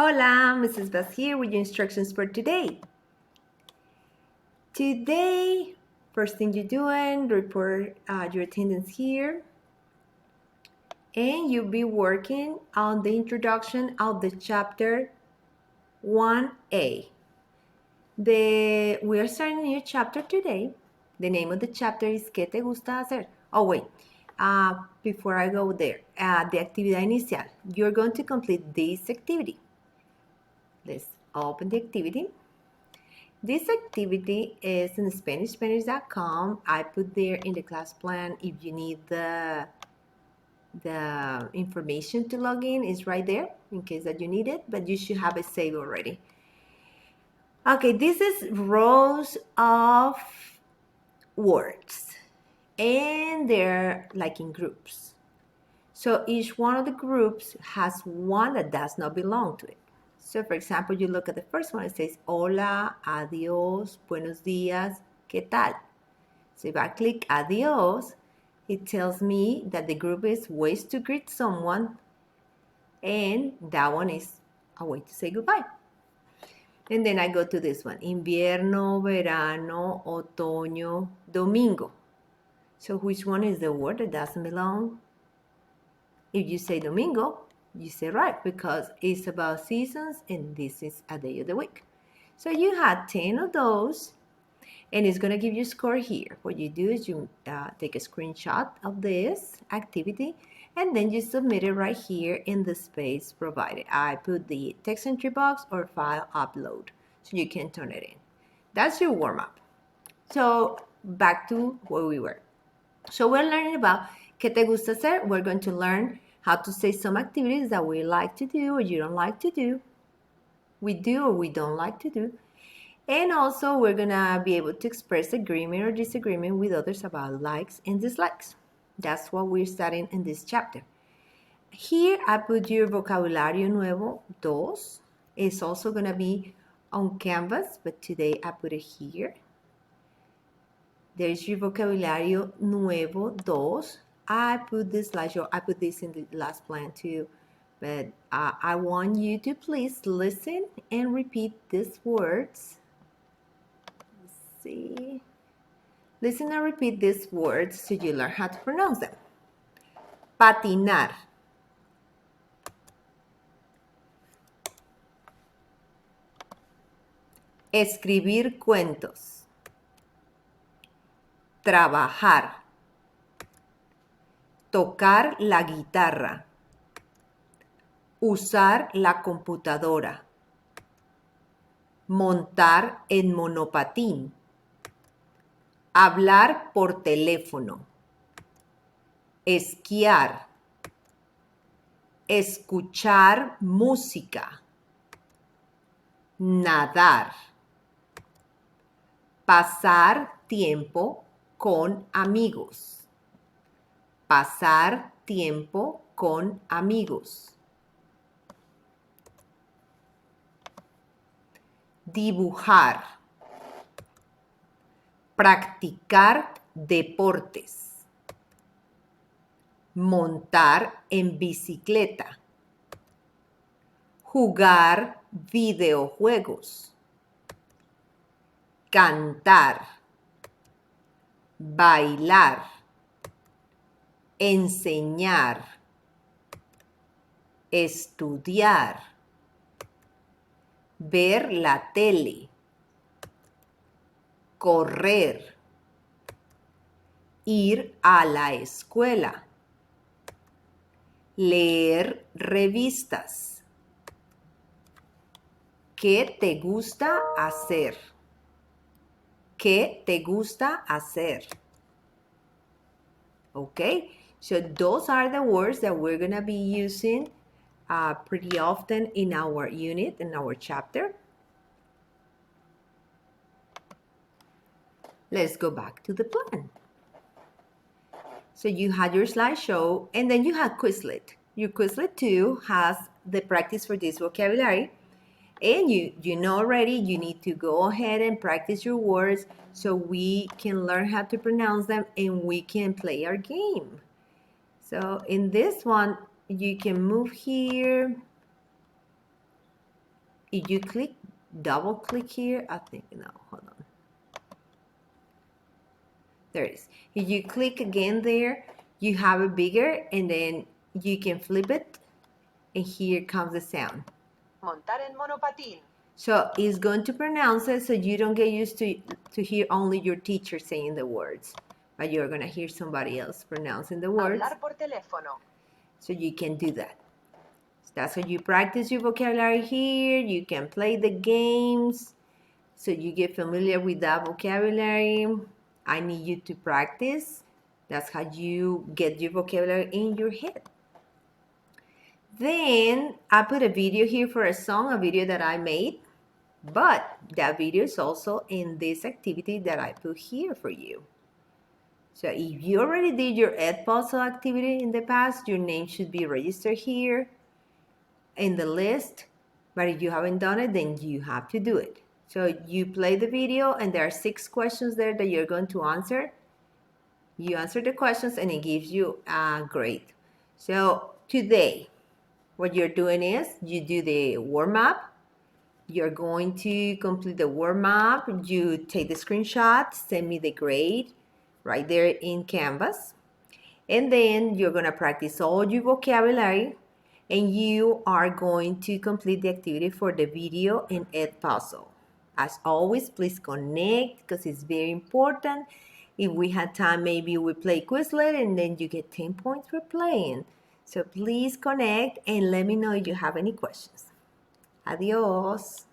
Hola, Mrs. Bass here with your instructions for today. Today, first thing you're doing, report your attendance here. And you'll be working on the introduction of the chapter 1A. We are starting a new chapter today. The name of the chapter is ¿Qué te gusta hacer? Oh, wait. Before I go there, the actividad inicial. You're going to complete this activity. Let's open the activity. This activity is in Spanish.com. I put there in the class plan if you need the information to log in. It's right there in case that you need it, but you should have it saved already. Okay, this is rows of words and they're like in groups. So each one of the groups has one that does not belong to it. So for example, you look at the first one, it says, hola, adiós, buenos días, ¿qué tal? So if I click adiós, it tells me that the group is ways to greet someone, and that one is a way to say goodbye. And then I go to this one, invierno, verano, otoño, domingo. So which one is the word that doesn't belong? If you say domingo, you say right because it's about seasons and this is a day of the week. So you had 10 of those and it's going to give you a score here. What you do is you take a screenshot of this activity and then you submit it right here in the space provided. I put the text entry box or file upload so you can turn it in. That's your warm-up. So back to where we were. So we're learning about ¿Qué te gusta hacer? We're going to learn how to say some activities that we like to do or you don't like to do. We do or we don't like to do. And also we're going to be able to express agreement or disagreement with others about likes and dislikes. That's what we're studying in this chapter. Here I put your vocabulario nuevo, dos. It's also going to be on Canvas, but today I put it here. There's your vocabulario nuevo, dos. I put this slideshow, I put this in the last plan too, but I want you to please listen and repeat these words. Let's see. Listen and repeat these words so you learn how to pronounce them. Patinar. Escribir cuentos. Trabajar. Tocar la guitarra. Usar la computadora. Montar en monopatín. Hablar por teléfono. Esquiar. Escuchar música. Nadar. Pasar tiempo con amigos. Pasar tiempo con amigos. Dibujar. Practicar deportes. Montar en bicicleta. Jugar videojuegos. Cantar. Bailar. Enseñar. Estudiar. Ver la tele. Correr. Ir a la escuela. Leer revistas. ¿Qué te gusta hacer? ¿Qué te gusta hacer? Okay, so those are the words that we're going to be using pretty often in our unit, in our chapter. Let's go back to the plan. So you had your slideshow and then you had Quizlet. Your Quizlet 2 has the practice for this vocabulary. And you know already you need to go ahead and practice your words so we can learn how to pronounce them and we can play our game. So in this one, you can move here. if you double click here, I think, no, hold on. There it is. If you click again there, you have it bigger, and then you can flip it, and here comes the sound. Montar en monopatín. So it's going to pronounce it so you don't get used to hear only your teacher saying the words, but you're going to hear somebody else pronouncing the words. Hablar por teléfono. So you can do that. So that's how you practice your vocabulary here. You can play the games so you get familiar with that vocabulary. I need you to practice. That's how you get your vocabulary in your head. Then I put a video here for a song, a video that I made, but that video is also in this activity that I put here for you. So if you already did your Edpuzzle activity in the past, your name should be registered here in the list. But if you haven't done it, then you have to do it. So you play the video, and there are 6 questions there that you're going to answer. You answer the questions, and it gives you a grade. So today, what you're doing is you do the warm-up. You're going to complete the warm-up. You take the screenshot, send me the grade right there in Canvas. And then you're going to practice all your vocabulary, and you are going to complete the activity for the video in Edpuzzle. As always, please connect because it's very important. If we had time, maybe we play Quizlet and then you get 10 points for playing. So please connect and let me know if you have any questions. Adios.